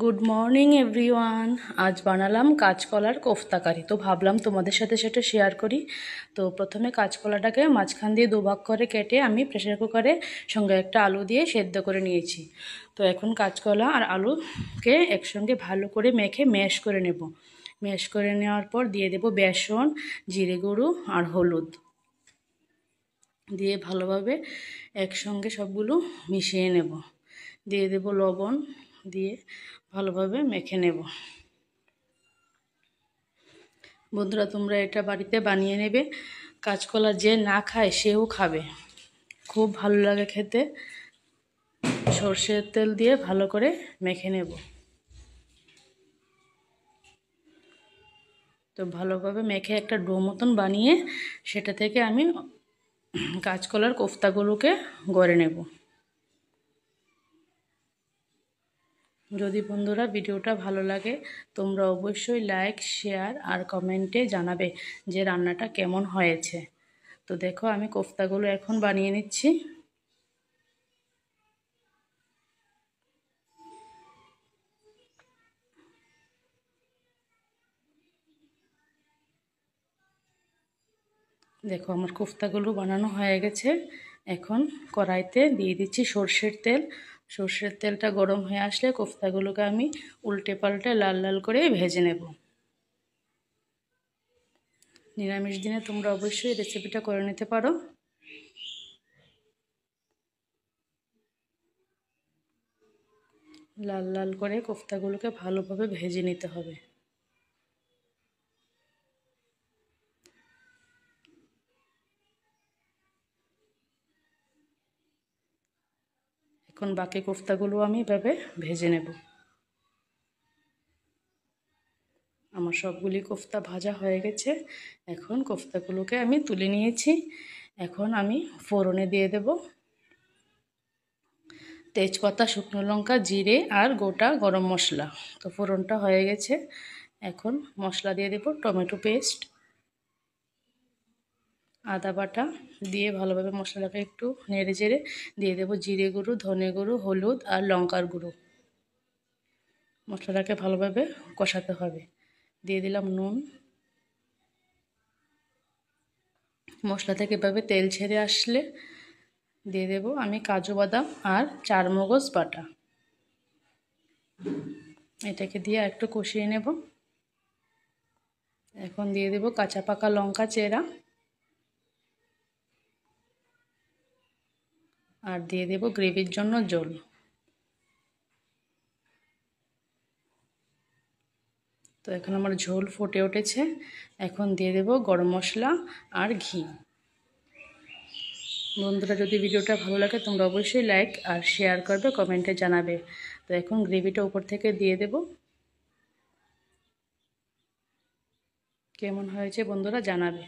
Good morning everyone. আজ বানালাম কাঁচকলার কোফতা কারি, তো ভাবলাম তোমাদের সাথে সেটা শেয়ার করি। তো প্রথমে কাঁচকলাটাকে মাঝখান দিয়ে দুভাগ করে কেটে আমি প্রেসার কুকারে সঙ্গে একটা আলু দিয়ে সেদ্ধ করে নিয়েছি। তো এখন কাঁচকলা আর আলুকে একসঙ্গে ভালো করে মেখে ম্যাশ করে নেব। ম্যাশ করে নেওয়ার পর দিয়ে দেব বেসন, জিরে গুঁড়ো আর হলুদ দিয়ে ভালোভাবে একসঙ্গে সবগুলো মিশিয়ে নেব। দিয়ে দেব লবণ, দিয়ে ভালোভাবে মেখে নেব। বন্ধুরা, তোমরা এটা বাড়িতে বানিয়ে নেবে। কাঁচকলা যে না খায় সেও খাবে, খুব ভালো লাগে খেতে। সর্ষের তেল দিয়ে ভালো করে মেখে নেব। তো ভালোভাবে মেখে একটা ডো মতন বানিয়ে সেটা থেকে আমি কাঁচকলার কোফতাগুলোকে গড়ে নেব। যদি বন্ধুরা ভিডিওটা ভালো লাগে তোমরা অবশ্যই লাইক, শেয়ার আর কমেন্টে জানাবে যে রান্নাটা কেমন হয়েছে। তো দেখো আমি কোফতাগুলো এখন বানিয়ে নিচ্ছি। দেখো আমার কোফতাগুলো বানানো হয়ে গেছে। এখন কড়াইতে দিয়ে দিচ্ছি সর্ষের তেল। সর্ষের তেলটা গরম হয়ে আসলে কোফতাগুলোকে আমি উল্টে পাল্টে লাল লাল করে ভেজে নেব। নিরামিষ দিনে তোমরা অবশ্যই রেসিপিটা করে নিতে পারো। লাল লাল করে কোফতাগুলোকে ভালোভাবে ভেজে নিতে হবে। এখন বাকি কোফতাগুলো আমি এভাবে ভেজে নেব। আমার সবগুলি কোফতা ভাজা হয়ে গেছে। এখন কোফতাগুলোকে আমি তুলে নিয়েছি। এখন আমি ফোড়নে দিয়ে দেব তেজপাতা, শুকনো লঙ্কা, জিরে আর গোটা গরম মশলা। তো ফোড়নটা হয়ে গেছে। এখন মশলা দিয়ে দেব টমেটো পেস্ট, আদা বাটা দিয়ে ভালোভাবে মশলাটাকে একটু নেড়ে চেড়ে দিয়ে দেব জিরে গুঁড়ো, ধনে গুঁড়ো, হলুদ আর লঙ্কার গুঁড়ো। মশলাটাকে ভালোভাবে কষাতে হবে। দিয়ে দিলাম নুন। মশলা থেকে এভাবে তেল ছেড়ে আসলে দিয়ে দেব আমি কাজু বাদাম আর চারমগজ বাটা। এটাকে দিয়ে একটু কষিয়ে নেব। এখন দিয়ে দেব কাঁচা পাকা লঙ্কা চেরা আর দিয়ে দেব গ্রেভির জন্য জল। তো এখন আমার ঝোল ফুটে উঠেছে। এখন দিয়ে দেব গরম মশলা আর ঘি। বন্ধুরা, যদি ভিডিওটা ভালো লাগে তোমরা অবশ্যই লাইক আর শেয়ার করবে, কমেন্টে জানাবে। তো এখন গ্রেভিটা উপর থেকে দিয়ে দেব। কেমন হয়েছে বন্ধুরা জানাবে।